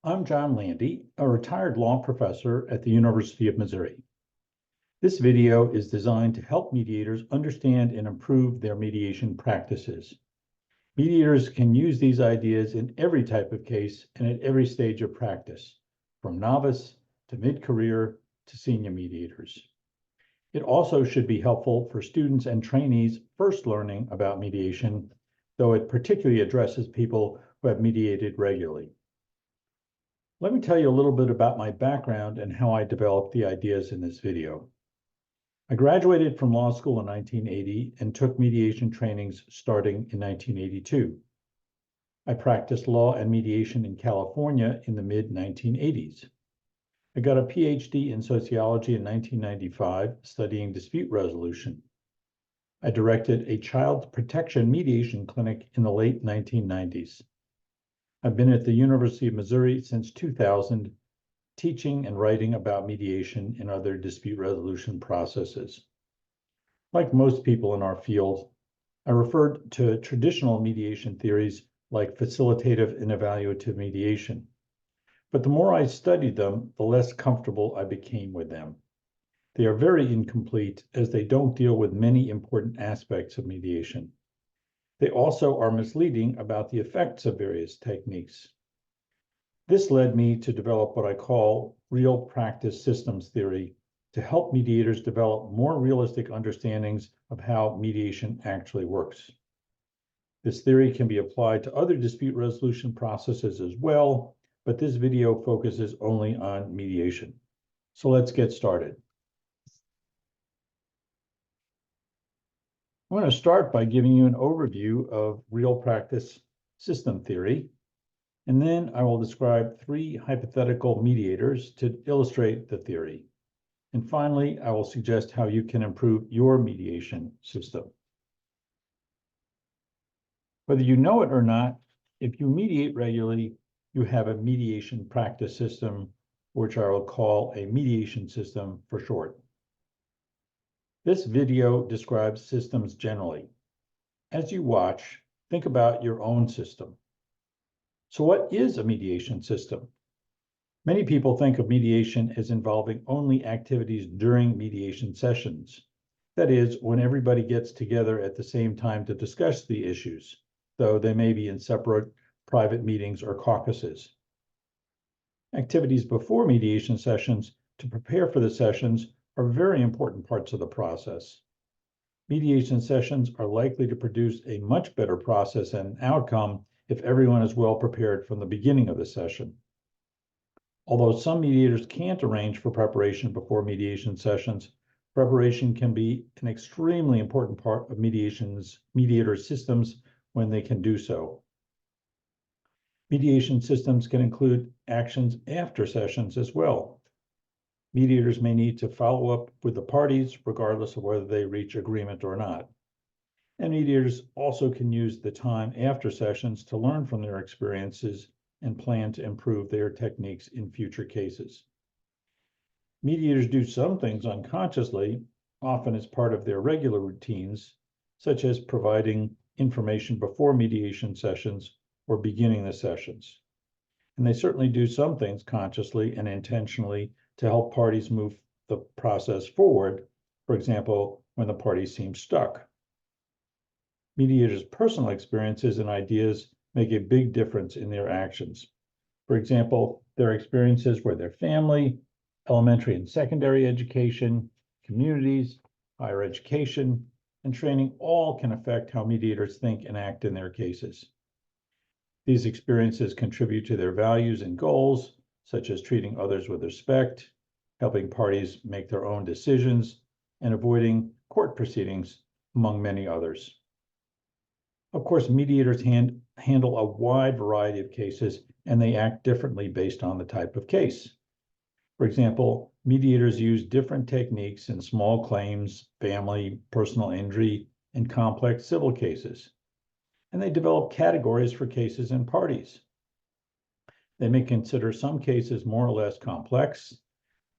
I'm John Landy, a retired law professor at the University of Missouri. This video is designed to help mediators understand and improve their mediation practices. Mediators can use these ideas in every type of case and at every stage of practice, from novice to mid-career to senior mediators. It also should be helpful for students and trainees first learning about mediation, though it particularly addresses people who have mediated regularly. Let me tell you a little bit about my background and how I developed the ideas in this video. I graduated from law school in 1980 and took mediation trainings starting in 1982. I practiced law and mediation in California in the mid-1980s. I got a PhD in sociology in 1995, studying dispute resolution. I directed a child protection mediation clinic in the late 1990s. I've been at the University of Missouri since 2000, teaching and writing about mediation and other dispute resolution processes. Like most people in our field, I referred to traditional mediation theories like facilitative and evaluative mediation. But the more I studied them, the less comfortable I became with them. They are very incomplete as they don't deal with many important aspects of mediation. They also are misleading about the effects of various techniques. This led me to develop what I call real practice systems theory to help mediators develop more realistic understandings of how mediation actually works. This theory can be applied to other dispute resolution processes as well, but this video focuses only on mediation. So let's get started. I'm going to start by giving you an overview of real practice system theory, and then I will describe 3 hypothetical mediators to illustrate the theory. And finally, I will suggest how you can improve your mediation system. Whether you know it or not, if you mediate regularly, you have a mediation practice system, which I will call a mediation system for short. This video describes systems generally. As you watch, think about your own system. So what is a mediation system? Many people think of mediation as involving only activities during mediation sessions. That is, when everybody gets together at the same time to discuss the issues, though they may be in separate private meetings or caucuses. Activities before mediation sessions to prepare for the sessions are very important parts of the process. Mediation sessions are likely to produce a much better process and outcome if everyone is well prepared from the beginning of the session. Although some mediators can't arrange for preparation before mediation sessions, preparation can be an extremely important part of mediator systems when they can do so. Mediation systems can include actions after sessions as well. Mediators may need to follow up with the parties regardless of whether they reach agreement or not. And mediators also can use the time after sessions to learn from their experiences and plan to improve their techniques in future cases. Mediators do some things unconsciously, often as part of their regular routines, such as providing information before mediation sessions or beginning the sessions. And they certainly do some things consciously and intentionally to help parties move the process forward, for example, when the parties seem stuck. Mediators' personal experiences and ideas make a big difference in their actions. For example, their experiences with their family, elementary and secondary education, communities, higher education, and training all can affect how mediators think and act in their cases. These experiences contribute to their values and goals, such as treating others with respect, helping parties make their own decisions, and avoiding court proceedings, among many others. Of course, mediators handle a wide variety of cases, and they act differently based on the type of case. For example, mediators use different techniques in small claims, family, personal injury, and complex civil cases. And they develop categories for cases and parties. They may consider some cases more or less complex,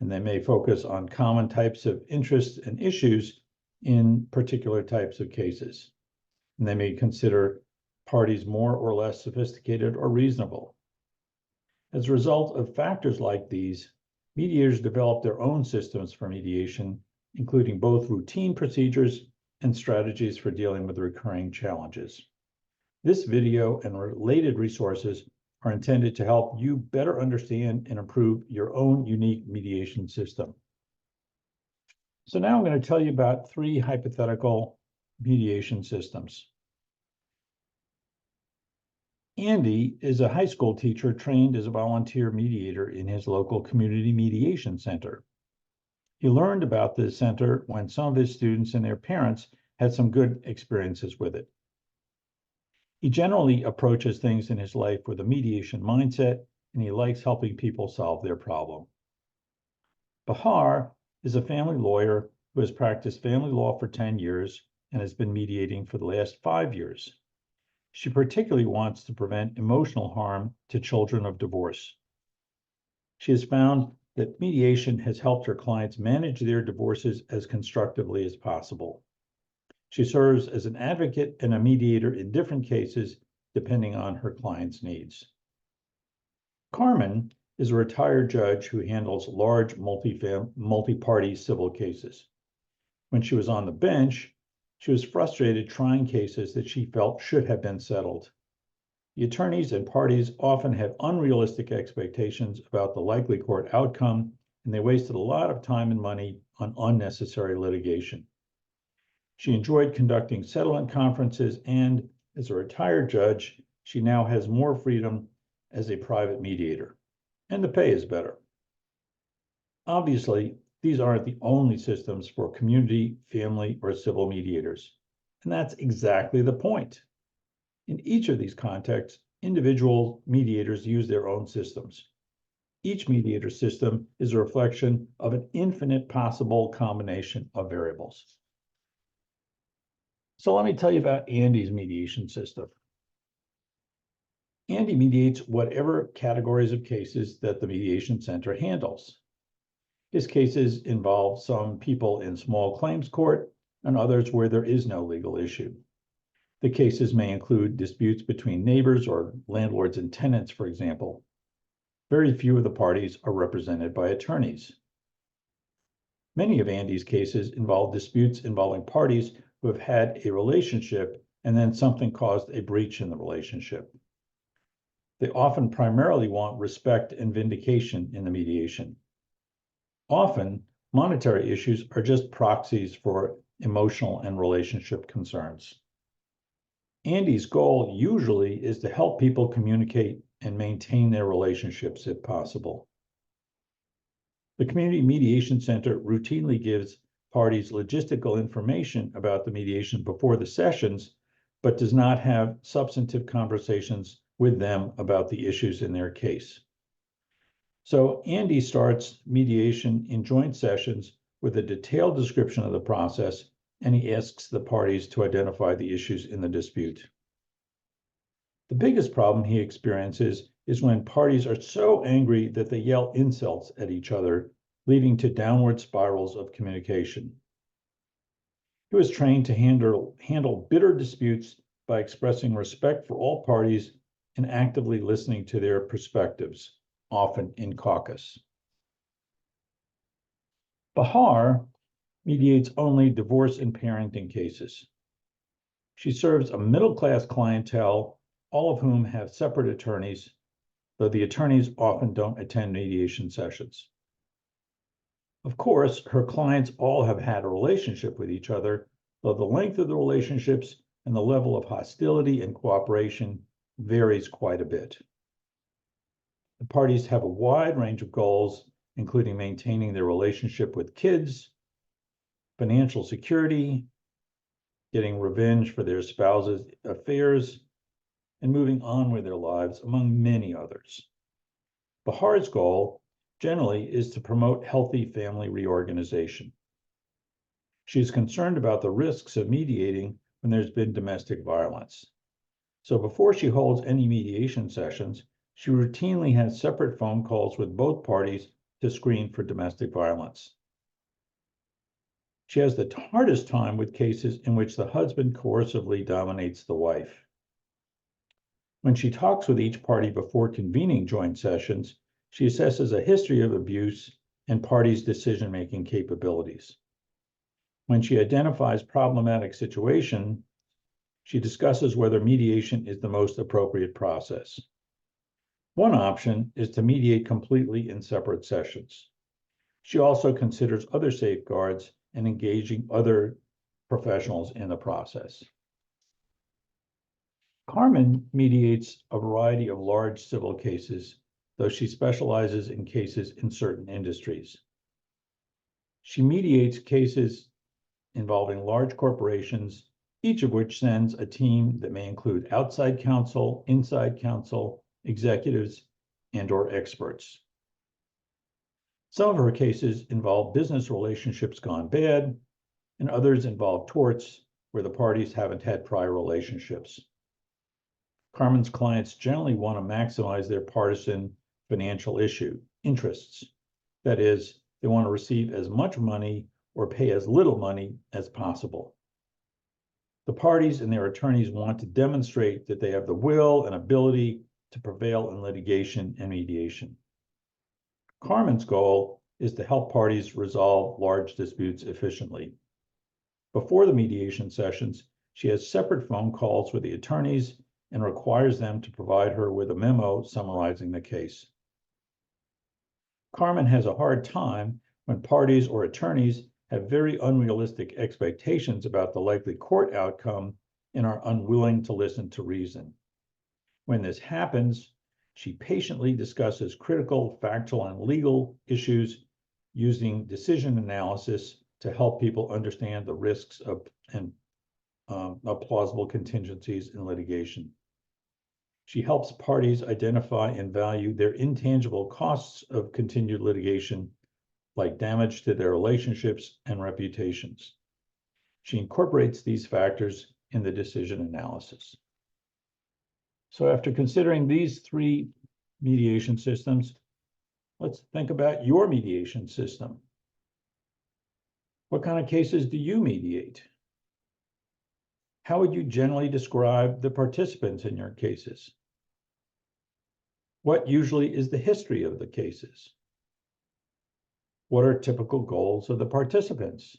and they may focus on common types of interests and issues in particular types of cases. And they may consider parties more or less sophisticated or reasonable. As a result of factors like these, mediators develop their own systems for mediation, including both routine procedures and strategies for dealing with recurring challenges. This video and related resources are intended to help you better understand and improve your own unique mediation system. So now I'm going to tell you about 3 hypothetical mediation systems. Andy is a high school teacher trained as a volunteer mediator in his local community mediation center. He learned about this center when some of his students and their parents had some good experiences with it. He generally approaches things in his life with a mediation mindset, and he likes helping people solve their problem. Bahar is a family lawyer who has practiced family law for 10 years and has been mediating for the last 5 years. She particularly wants to prevent emotional harm to children of divorce. She has found that mediation has helped her clients manage their divorces as constructively as possible. She serves as an advocate and a mediator in different cases, depending on her clients' needs. Carmen is a retired judge who handles large multi-party civil cases. When she was on the bench, she was frustrated trying cases that she felt should have been settled. The attorneys and parties often had unrealistic expectations about the likely court outcome, and they wasted a lot of time and money on unnecessary litigation. She enjoyed conducting settlement conferences, and as a retired judge, she now has more freedom as a private mediator, and the pay is better. Obviously, these aren't the only systems for community, family, or civil mediators, and that's exactly the point. In each of these contexts, individual mediators use their own systems. Each mediator system is a reflection of an infinite possible combination of variables. So let me tell you about Andy's mediation system. Andy mediates whatever categories of cases that the mediation center handles. His cases involve some people in small claims court and others where there is no legal issue. The cases may include disputes between neighbors or landlords and tenants, for example. Very few of the parties are represented by attorneys. Many of Andy's cases involve disputes involving parties who have had a relationship and then something caused a breach in the relationship. They often primarily want respect and vindication in the mediation. Often, monetary issues are just proxies for emotional and relationship concerns. Andy's goal usually is to help people communicate and maintain their relationships if possible. The Community Mediation Center routinely gives parties logistical information about the mediation before the sessions, but does not have substantive conversations with them about the issues in their case. So Andy starts mediation in joint sessions with a detailed description of the process, and he asks the parties to identify the issues in the dispute. The biggest problem he experiences is when parties are so angry that they yell insults at each other, leading to downward spirals of communication. He was trained to handle bitter disputes by expressing respect for all parties and actively listening to their perspectives, often in caucus. Bahar mediates only divorce and parenting cases. She serves a middle-class clientele, all of whom have separate attorneys, though the attorneys often don't attend mediation sessions. Of course, her clients all have had a relationship with each other, though the length of the relationships and the level of hostility and cooperation varies quite a bit. The parties have a wide range of goals, including maintaining their relationship with kids, financial security, getting revenge for their spouse's affairs, and moving on with their lives, among many others. Bahar's goal generally is to promote healthy family reorganization. She's concerned about the risks of mediating when there's been domestic violence. So before she holds any mediation sessions, she routinely has separate phone calls with both parties to screen for domestic violence. She has the hardest time with cases in which the husband coercively dominates the wife. When she talks with each party before convening joint sessions, she assesses a history of abuse and parties' decision-making capabilities. When she identifies problematic situation, she discusses whether mediation is the most appropriate process. One option is to mediate completely in separate sessions. She also considers other safeguards and engaging other professionals in the process. Carmen mediates a variety of large civil cases, though she specializes in cases in certain industries. She mediates cases involving large corporations, each of which sends a team that may include outside counsel, inside counsel, executives, and/or experts. Some of her cases involve business relationships gone bad, and others involve torts where the parties haven't had prior relationships. Carmen's clients generally want to maximize their partisan financial interests. That is, they want to receive as much money or pay as little money as possible. The parties and their attorneys want to demonstrate that they have the will and ability to prevail in litigation and mediation. Carmen's goal is to help parties resolve large disputes efficiently. Before the mediation sessions, she has separate phone calls with the attorneys and requires them to provide her with a memo summarizing the case. Carmen has a hard time when parties or attorneys have very unrealistic expectations about the likely court outcome and are unwilling to listen to reason. When this happens, she patiently discusses critical, factual, and legal issues using decision analysis to help people understand the risks of plausible contingencies in litigation. She helps parties identify and value their intangible costs of continued litigation, like damage to their relationships and reputations. She incorporates these factors in the decision analysis. So after considering these three mediation systems, let's think about your mediation system. What kind of cases do you mediate? How would you generally describe the participants in your cases? What usually is the history of the cases? What are typical goals of the participants?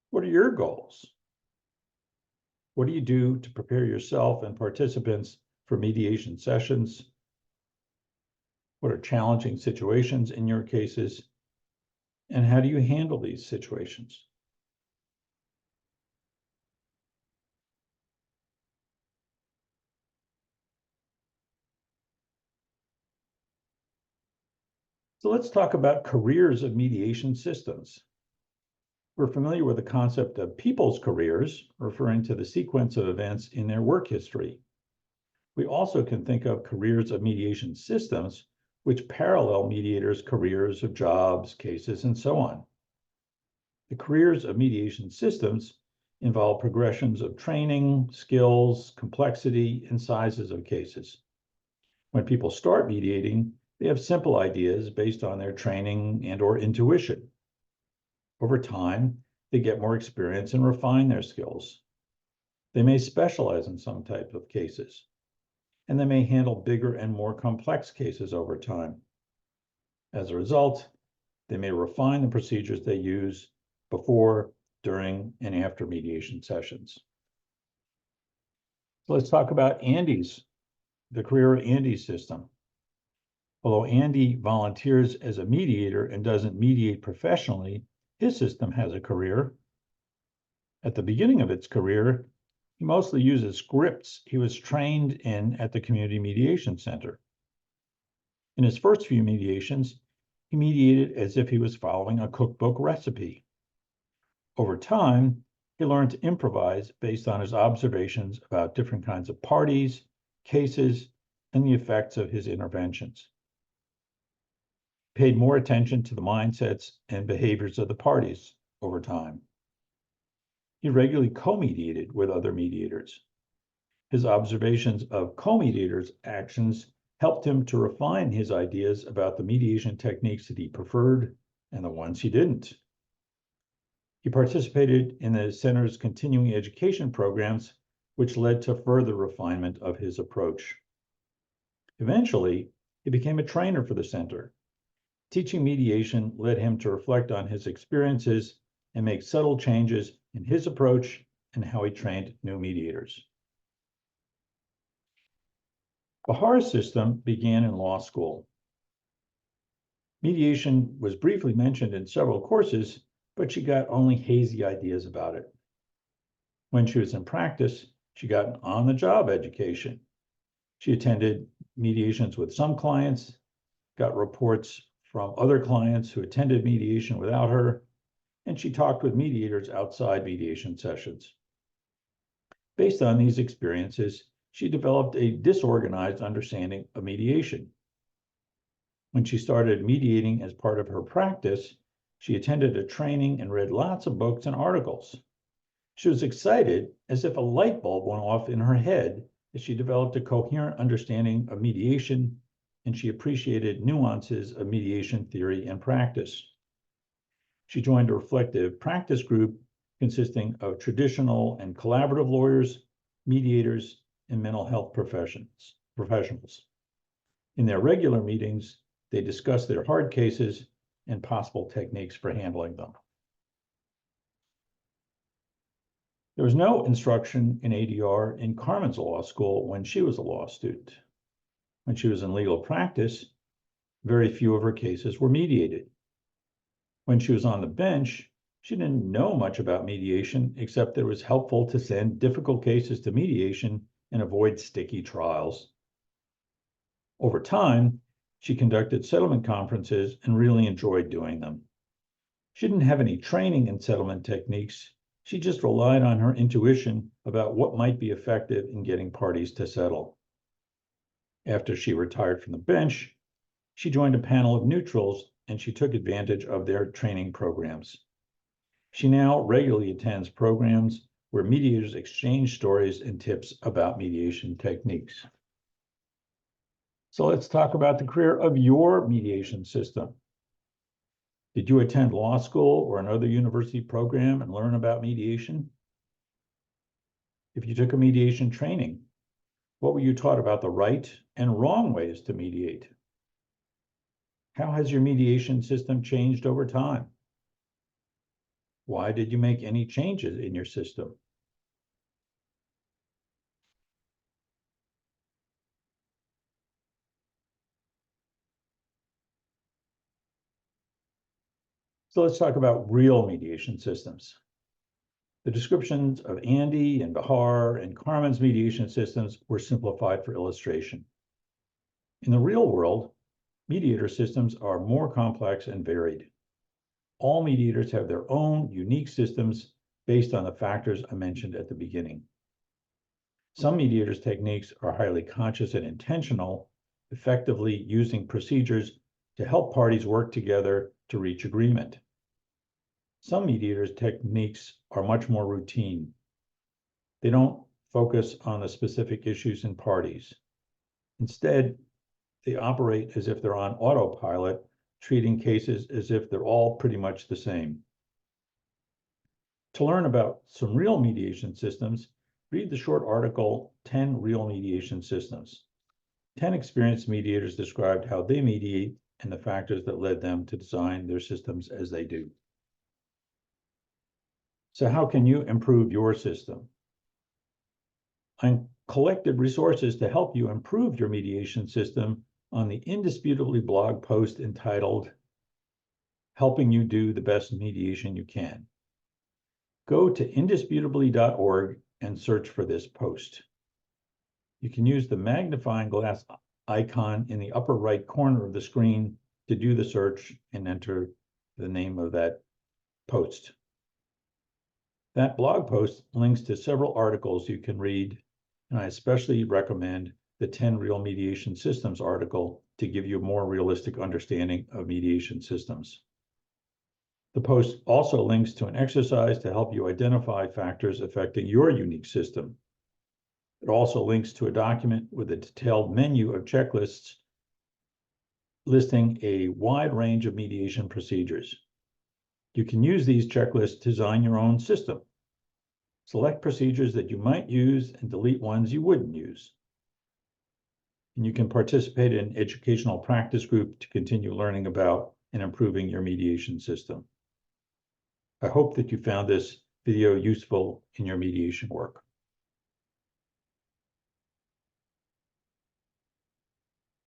What are your goals? What do you do to prepare yourself and participants for mediation sessions? What are challenging situations in your cases? And how do you handle these situations? So let's talk about careers of mediation systems. We're familiar with the concept of people's careers, referring to the sequence of events in their work history. We also can think of careers of mediation systems, which parallel mediators' careers of jobs, cases, and so on. The careers of mediation systems involve progressions of training, skills, complexity, and sizes of cases. When people start mediating, they have simple ideas based on their training and/or intuition. Over time, they get more experience and refine their skills. They may specialize in some type of cases, and they may handle bigger and more complex cases over time. As a result, they may refine the procedures they use before, during, and after mediation sessions. So let's talk about the career of Andy's system. Although Andy volunteers as a mediator and doesn't mediate professionally, his system has a career. At the beginning of its career, he mostly uses scripts he was trained in at the Community Mediation Center. In his first few mediations, he mediated as if he was following a cookbook recipe. Over time, he learned to improvise based on his observations about different kinds of parties, cases, and the effects of his interventions. Paid more attention to the mindsets and behaviors of the parties over time. He regularly co-mediated with other mediators. His observations of co-mediators' actions helped him to refine his ideas about the mediation techniques that he preferred and the ones he didn't. He participated in the center's continuing education programs which led to further refinement of his approach. Eventually, he became a trainer for the center. Teaching mediation led him to reflect on his experiences and make subtle changes in his approach and how he trained new mediators. Bahar's system began in law school. Mediation was briefly mentioned in several courses, but she got only hazy ideas about it. When she was in practice, she got an on-the-job education. She attended mediations with some clients, got reports from other clients who attended mediation without her, and she talked with mediators outside mediation sessions. Based on these experiences, she developed a disorganized understanding of mediation. When she started mediating as part of her practice, she attended a training and read lots of books and articles. She was excited as if a light bulb went off in her head as she developed a coherent understanding of mediation, and she appreciated nuances of mediation theory and practice. She joined a reflective practice group consisting of traditional and collaborative lawyers, mediators, and mental health professionals. In their regular meetings, they discussed their hard cases and possible techniques for handling them. There was no instruction in ADR in Carmen's law school when she was a law student. When she was in legal practice, very few of her cases were mediated. When she was on the bench, she didn't know much about mediation, except that it was helpful to send difficult cases to mediation and avoid sticky trials. Over time, she conducted settlement conferences and really enjoyed doing them. She didn't have any training in settlement techniques. She just relied on her intuition about what might be effective in getting parties to settle. After she retired from the bench, she joined a panel of neutrals and she took advantage of their training programs. She now regularly attends programs where mediators exchange stories and tips about mediation techniques. So let's talk about the career of your mediation system. Did you attend law school or another university program and learn about mediation? If you took a mediation training, what were you taught about the right and wrong ways to mediate? How has your mediation system changed over time? Why did you make any changes in your system? So let's talk about real mediation systems. The descriptions of Andy and Bahar and Carmen's mediation systems were simplified for illustration. In the real world, mediator systems are more complex and varied. All mediators have their own unique systems based on the factors I mentioned at the beginning. Some mediators' techniques are highly conscious and intentional, effectively using procedures to help parties work together to reach agreement. Some mediators' techniques are much more routine. They don't focus on the specific issues in parties. Instead, they operate as if they're on autopilot, treating cases as if they're all pretty much the same. To learn about some real mediation systems, read the short article, 10 Real Mediation Systems. 10 experienced mediators described how they mediate and the factors that led them to design their systems as they do. So how can you improve your system? I collected resources to help you improve your mediation system on the Indisputably blog post entitled, Helping You Do the Best Mediation You Can. Go to indisputably.org and search for this post. You can use the magnifying glass icon in the upper right corner of the screen to do the search and enter the name of that post. That blog post links to several articles you can read, and I especially recommend the 10 Real Mediation Systems article to give you a more realistic understanding of mediation systems. The post also links to an exercise to help you identify factors affecting your unique system. It also links to a document with a detailed menu of checklists listing a wide range of mediation procedures. You can use these checklists to design your own system. Select procedures that you might use and delete ones you wouldn't use. And you can participate in an educational practice group to continue learning about and improving your mediation system. I hope that you found this video useful in your mediation work.